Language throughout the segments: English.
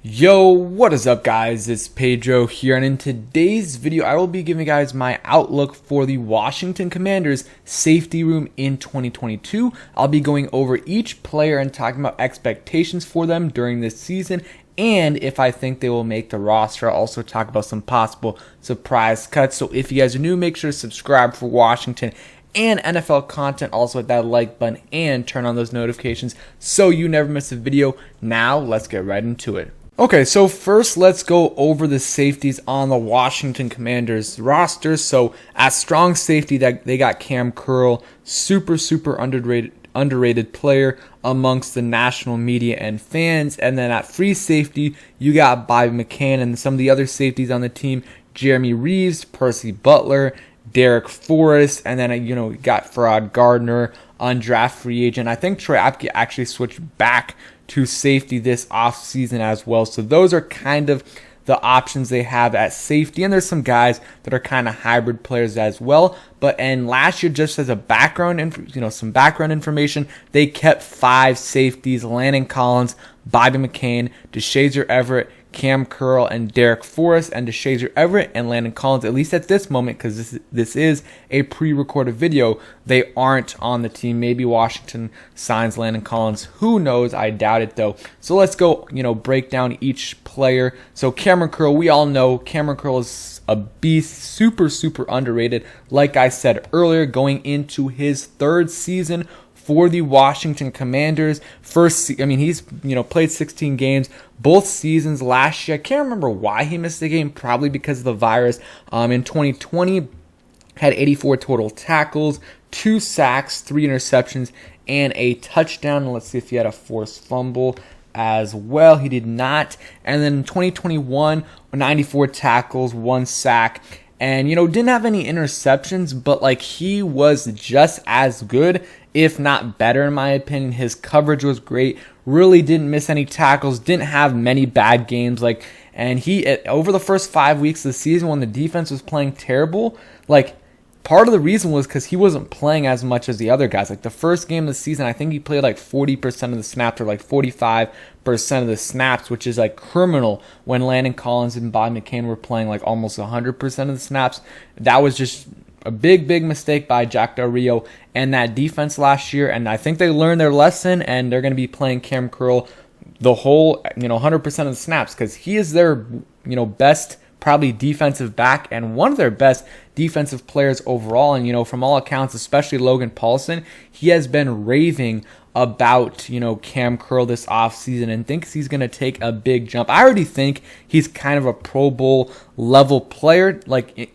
Yo, what is up guys? It's Pedro here, and in today's video I will be giving you guys my outlook for the Washington Commanders safety room in 2022. I'll be going over each player and talking about expectations for them during this season and if I think they will make the roster. I'll also talk about some possible surprise cuts. So if you guys are new, make sure to subscribe for Washington and NFL content. Also hit that like button and turn on those notifications so you never miss a video. Now let's get right into it. Okay, so first let's go over the safeties on the Washington Commanders roster. So at strong safety, that they got Cam Curl, super underrated player amongst the national media and fans. And then at free safety, you got Bobby McCain and some of the other safeties on the team, Jeremy Reeves, Percy Butler, Darrick Forrest, and then you got Farad Gardner, undrafted free agent. I think Troy Apke actually switched back to safety this offseason as well. So those are kind of the options they have at safety. And there's some guys that are kind of hybrid players as well. But and last year, just as a background, some background information, they kept 5 safeties: Landon Collins, Bobby McCain, DeShazier Everett, Cam Curl, and Darrick Forrest. And DeShazier Everett and Landon Collins, at least at this moment, because this is a pre-recorded video, they aren't on the team. Maybe Washington signs Landon Collins. Who knows? I doubt it though. So let's go, break down each player. So Cameron Curl, we all know Cameron Curl is a beast, super underrated. Like I said earlier, going into his 3rd season for the Washington Commanders. He's played 16 games both seasons last year. I can't remember why he missed the game, probably because of the virus. In 2020, had 84 total tackles, 2 sacks, 3 interceptions, and a touchdown. Let's see if he had a forced fumble as well. He did not. And then in 2021, 94 tackles, 1 sack, and didn't have any interceptions, but he was just as good, if not better, in my opinion. His coverage was great, really didn't miss any tackles, didn't have many bad games, and he over the first 5 weeks of the season when the defense was playing terrible, part of the reason was because he wasn't playing as much as the other guys. The first game of the season, I think he played 40% of the snaps, or 45% of the snaps, which is criminal when Landon Collins and Bobby McCain were playing almost 100% of the snaps. That was just a big mistake by Jack Del Rio and that defense last year. And I think they learned their lesson, and they're going to be playing Cam Curl the whole 100% of the snaps, because he is their best probably defensive back and one of their best defensive players overall. And from all accounts, especially Logan Paulson, he has been raving about Cam Curl this offseason and thinks he's going to take a big jump. I already think he's kind of a Pro Bowl level player.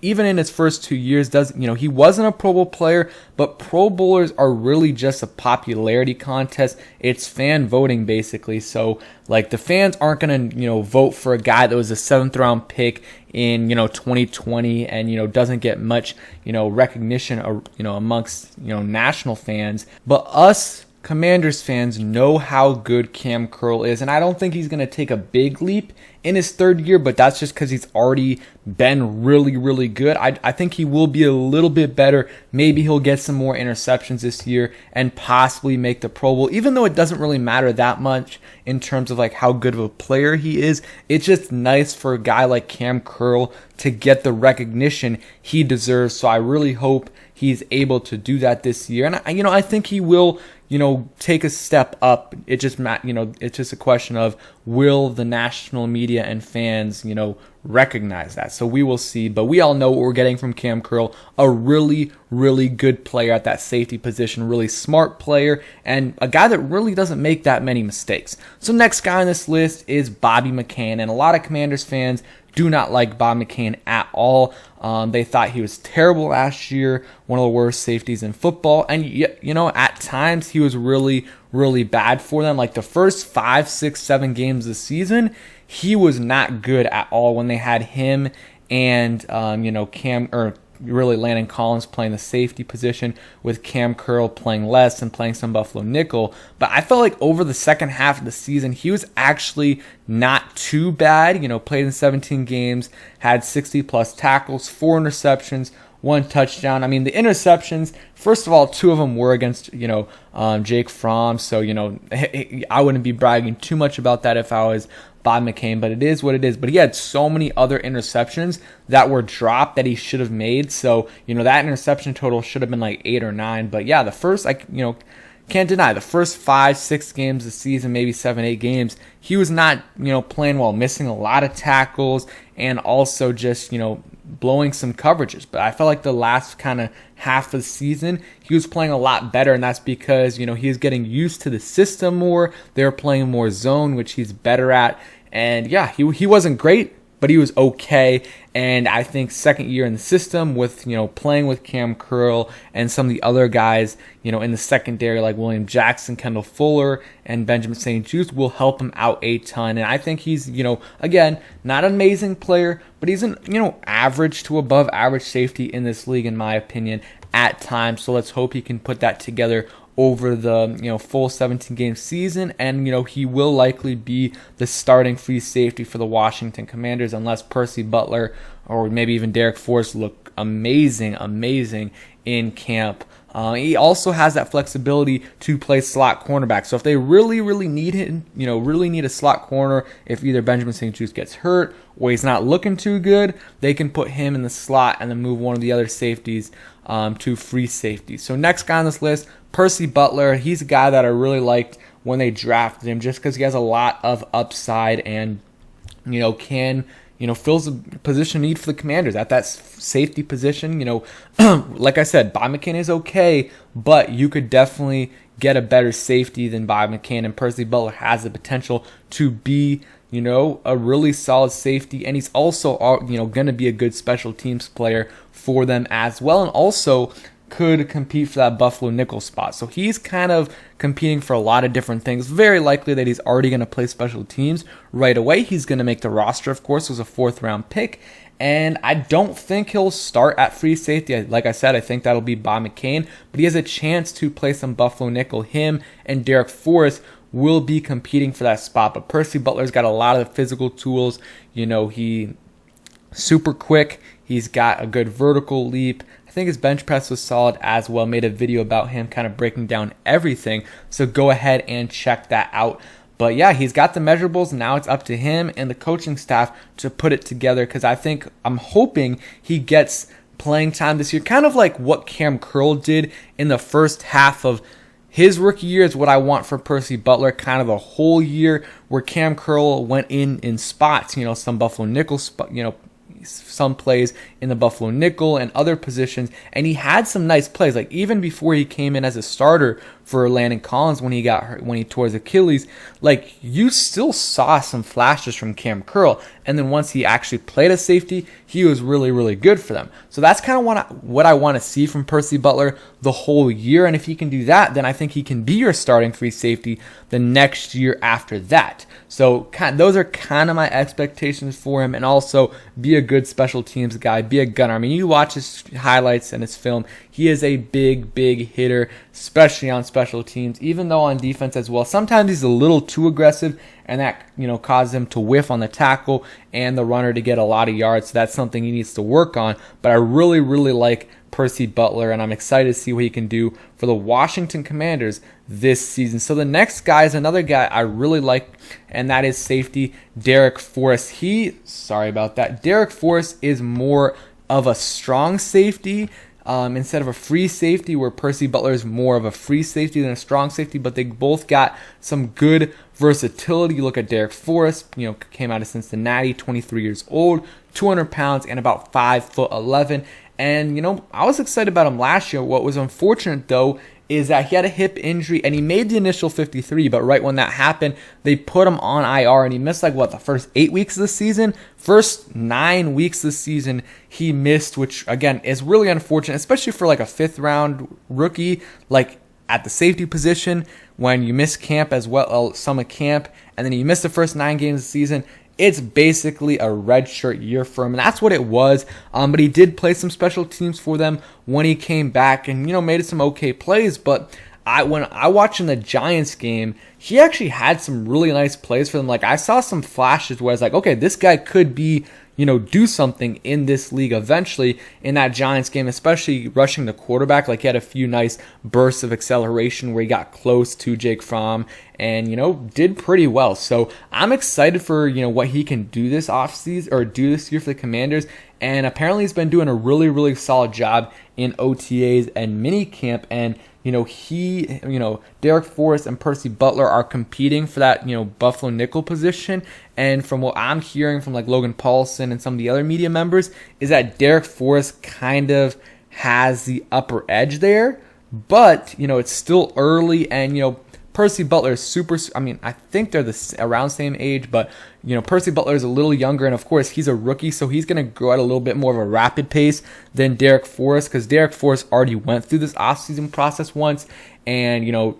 Even in his first 2 years, he wasn't a Pro Bowl player, but Pro Bowlers are really just a popularity contest. It's fan voting basically. So the fans aren't going to vote for a guy that was a 7th round pick in 2020 and doesn't get much recognition amongst national fans. But us Commanders fans know how good Cam Curl is, and I don't think he's going to take a big leap in his 3rd year, but that's just because he's already been really good. I think he will be a little bit better. Maybe he'll get some more interceptions this year and possibly make the Pro Bowl, even though it doesn't really matter that much in terms of how good of a player he is. It's just nice for a guy like Cam Curl to get the recognition he deserves. So I really hope he's able to do that this year, and I think he will take a step up. It's just a question of, will the national media and fans recognize that? So we will see, but we all know what we're getting from Cam Curl, a really good player at that safety position, really smart player, and a guy that really doesn't make that many mistakes. So next guy on this list is Bobby McCain, and a lot of Commanders fans do not like Bob McCain at all. They thought he was terrible last year, one of the worst safeties in football. And, at times he was really bad for them. The first 5, 6, 7 games of the season, he was not good at all when they had him and, Landon Collins playing the safety position, with Cam Curl playing less and playing some Buffalo nickel. But I felt over the second half of the season, he was actually not too bad. Played in 17 games, had 60 plus tackles, 4 interceptions, 1 touchdown. I mean, the interceptions, first of all, 2 of them were against, Jake Fromm. So, I wouldn't be bragging too much about that if I was Bobby McCain, but it is what it is. But he had so many other interceptions that were dropped that he should have made. So, that interception total should have been like 8 or 9. But yeah, the first, can't deny the first 5-6 games of the season, maybe 7-8 games, he was not, playing well, missing a lot of tackles and also just, blowing some coverages. But I felt like the last kind of half of the season, he was playing a lot better, and that's because, he was getting used to the system more. They were playing more zone, which he's better at. And yeah, he wasn't great, but he was okay. And I think second year in the system with, playing with Cam Curl and some of the other guys, in the secondary like William Jackson, Kendall Fuller, and Benjamin St. Juste will help him out a ton. And I think he's, again, not an amazing player, but he's an, average to above average safety in this league, in my opinion, at times. So let's hope he can put that together over the full 17-game season, and he will likely be the starting free safety for the Washington Commanders unless Percy Butler or maybe even Darrick Forrest look amazing in camp. He also has that flexibility to play slot cornerback. So if they really need him, really need a slot corner, if either Benjamin St. Juste gets hurt or he's not looking too good, they can put him in the slot and then move one of the other safeties to free safety. So next guy on this list, Percy Butler. He's a guy that I really liked when they drafted him just because he has a lot of upside and, can fills a position need for the Commanders at that safety position. Like I said, Bobby McCain is okay, but you could definitely get a better safety than Bobby McCain, and Percy Butler has the potential to be, a really solid safety, and he's also, going to be a good special teams player for them as well, and also could compete for that Buffalo nickel spot. So he's kind of competing for a lot of different things. Very likely that he's already going to play special teams right away. He's going to make the roster, of course. It was a 4th-round pick. And I don't think he'll start at free safety. Like I said, I think that'll be Bob McCain. But he has a chance to play some Buffalo nickel. Him and Darrick Forrest will be competing for that spot. But Percy Butler's got a lot of physical tools. He super quick. He's got a good vertical leap. I think his bench press was solid as well. Made a video about him kind of breaking down everything. So go ahead and check that out. But yeah, he's got the measurables. Now it's up to him and the coaching staff to put it together, because I'm hoping he gets playing time this year. Kind of like what Cam Curl did in the first half of his rookie year is what I want for Percy Butler, kind of a whole year where Cam Curl went in spots, some Buffalo nickel spot, some plays in the Buffalo nickel and other positions, and he had some nice plays. Like even before he came in as a starter for Landon Collins when he got hurt, when he tore his Achilles, like you still saw some flashes from Cam Curl, and then once he actually played a safety, he was really good for them. So that's kind of what I want to see from Percy Butler the whole year, and if he can do that, then I think he can be your starting free safety the next year after that. So those are kind of my expectations for him, and also be a good special teams guy, be a gunner. I mean, you watch his highlights and his film, he is a big hitter, especially on special teams, even though on defense as well. Sometimes he's a little too aggressive, and that causes him to whiff on the tackle and the runner to get a lot of yards. So that's something he needs to work on. But I really like Percy Butler, and I'm excited to see what he can do for the Washington Commanders this season. So the next guy is another guy I really like, and that is safety Darrick Forrest. Darrick Forrest is more of a strong safety instead of a free safety, where Percy Butler is more of a free safety than a strong safety, but they both got some good versatility. You look at Darrick Forrest, came out of Cincinnati, 23 years old, 200 pounds, and about 5'11". And, I was excited about him last year. What was unfortunate, though, is that he had a hip injury, and he made the initial 53, but right when that happened, they put him on IR, and he missed the first 8 weeks of the season. First 9 weeks of the season, he missed, which, again, is really unfortunate, especially for a 5th-round rookie, at the safety position, when you miss camp as well, summer camp, and then you miss the first 9 games of the season. It's basically a redshirt year for him, and that's what it was. But he did play some special teams for them when he came back, and made some okay plays. But when I watched in the Giants game, he actually had some really nice plays for them. Like, I saw some flashes where I was like, okay, this guy could be, do something in this league eventually in that Giants game, especially rushing the quarterback. Like, he had a few nice bursts of acceleration where he got close to Jake Fromm and, did pretty well. So I'm excited for, what he can do this offseason or do this year for the Commanders. And apparently he's been doing a really, really solid job in OTAs and minicamp. And, Darrick Forrest and Percy Butler are competing for that, Buffalo nickel position. And from what I'm hearing from like Logan Paulson and some of the other media members is that Darrick Forrest kind of has the upper edge there. But, it's still early and, Percy Butler is I think they're around the same age, but, Percy Butler is a little younger, and of course, he's a rookie, so he's going to grow at a little bit more of a rapid pace than Darrick Forrest, because Darrick Forrest already went through this offseason process once, and,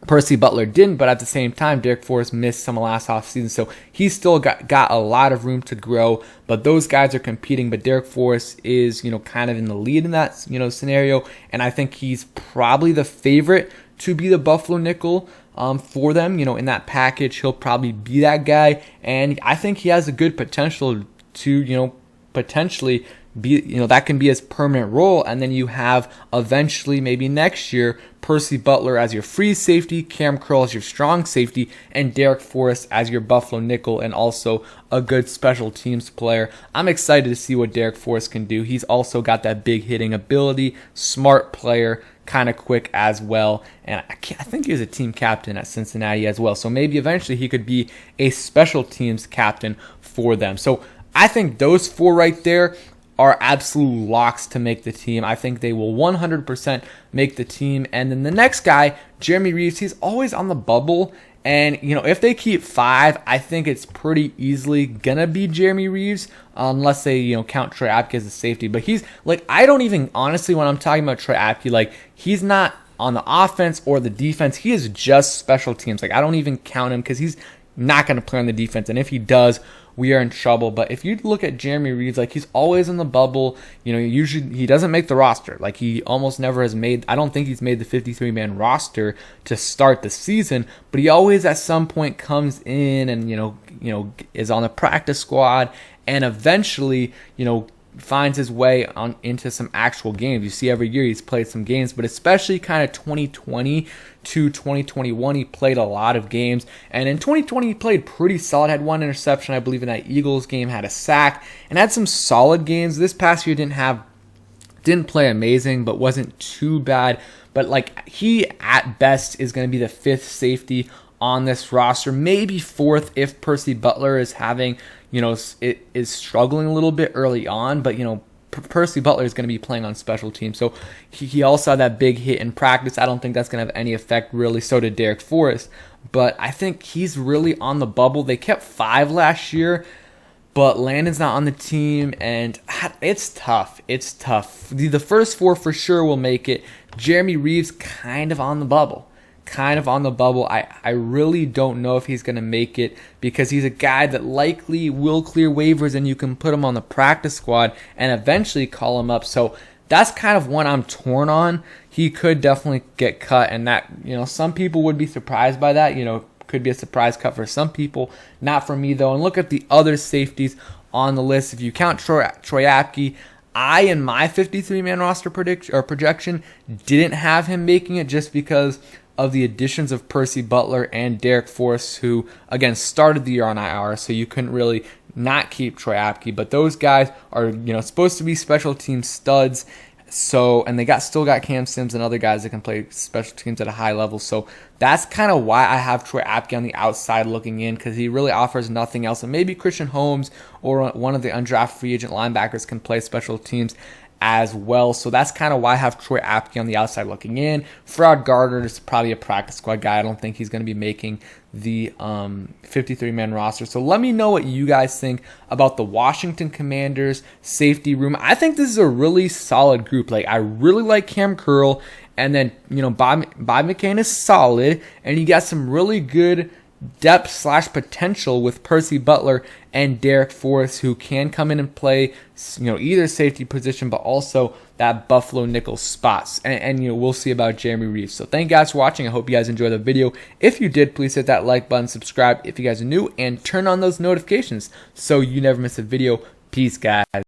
Percy Butler didn't, but at the same time, Darrick Forrest missed some last offseason, so he's still got a lot of room to grow, but those guys are competing, but Darrick Forrest is, kind of in the lead in that, scenario, and I think he's probably the favorite to be the Buffalo nickel for them. In that package, he'll probably be that guy, and I think he has a good potential to, potentially be, that can be his permanent role, and then you have eventually, maybe next year, Percy Butler as your free safety, Cam Curl as your strong safety, and Darrick Forrest as your Buffalo nickel, and also a good special teams player. I'm excited to see what Darrick Forrest can do. He's also got that big hitting ability, smart player, kind of quick as well, and I think he was a team captain at Cincinnati as well, so maybe eventually he could be a special teams captain for them. So I think those four right there are absolute locks to make the team. I think they will 100% make the team. And then the next guy, Jeremy Reaves, he's always on the bubble. And, if they keep 5, I think it's pretty easily going to be Jeremy Reaves, unless they, count Troy Apke as a safety. But he's, I don't even, honestly, when I'm talking about Troy Apke, he's not on the offense or the defense. He is just special teams. I don't even count him because he's not going to play on the defense. And if he does, we are in trouble. But if you look at Jeremy Reaves, he's always in the bubble. Usually he doesn't make the roster. He almost never has made, I don't think he's made the 53-man roster to start the season, but he always at some point comes in and, is on the practice squad and eventually, finds his way on into some actual games. You see every year he's played some games, but especially kind of 2020 to 2021, he played a lot of games. And in 2020, he played pretty solid, had 1 interception, I believe, in that Eagles game, had a sack, and had some solid games. This past year didn't play amazing, but wasn't too bad. But he at best is going to be the 5th safety on this roster, maybe 4th if Percy Butler is having, it is struggling a little bit early on, but Percy Butler is going to be playing on special teams, so he also had that big hit in practice. I don't think that's going to have any effect really. So did Darrick Forrest, but I think he's really on the bubble. They kept 5 last year, but Landon's not on the team, and it's tough. It's tough. The first 4 for sure will make it. Jeremy Reaves kind of on the bubble. I really don't know if he's going to make it because he's a guy that likely will clear waivers and you can put him on the practice squad and eventually call him up. So that's kind of one I'm torn on. He could definitely get cut, and that, some people would be surprised by that. Could be a surprise cut for some people. Not for me, though. And look at the other safeties on the list. If you count Troy Apke, I, in my 53-man roster projection, didn't have him making it just because of the additions of Percy Butler and Darrick Forrest, who, again, started the year on IR, so you couldn't really not keep Troy Apke. But those guys are, supposed to be special team studs. So, and they still got Cam Sims and other guys that can play special teams at a high level. So that's kind of why I have Troy Apke on the outside looking in, because he really offers nothing else. And maybe Christian Holmes or one of the undrafted free agent linebackers can play special teams as well. So that's kind of why I have Troy Apke on the outside looking in. Farrod Gardner is probably a practice squad guy. I don't think he's going to be making the 53-man roster. So let me know what you guys think about the Washington Commanders safety room. I think this is a really solid group. I really like Cam Curl, and then Bobby McCain is solid, and you got some really good depth / potential with Percy Butler and Darrick Forrest, who can come in and play, either safety position, but also that Buffalo nickel spots. And we'll see about Jeremy Reeves. So thank you guys for watching. I hope you guys enjoyed the video. If you did, please hit that like button, subscribe if you guys are new, and turn on those notifications so you never miss a video. Peace, guys.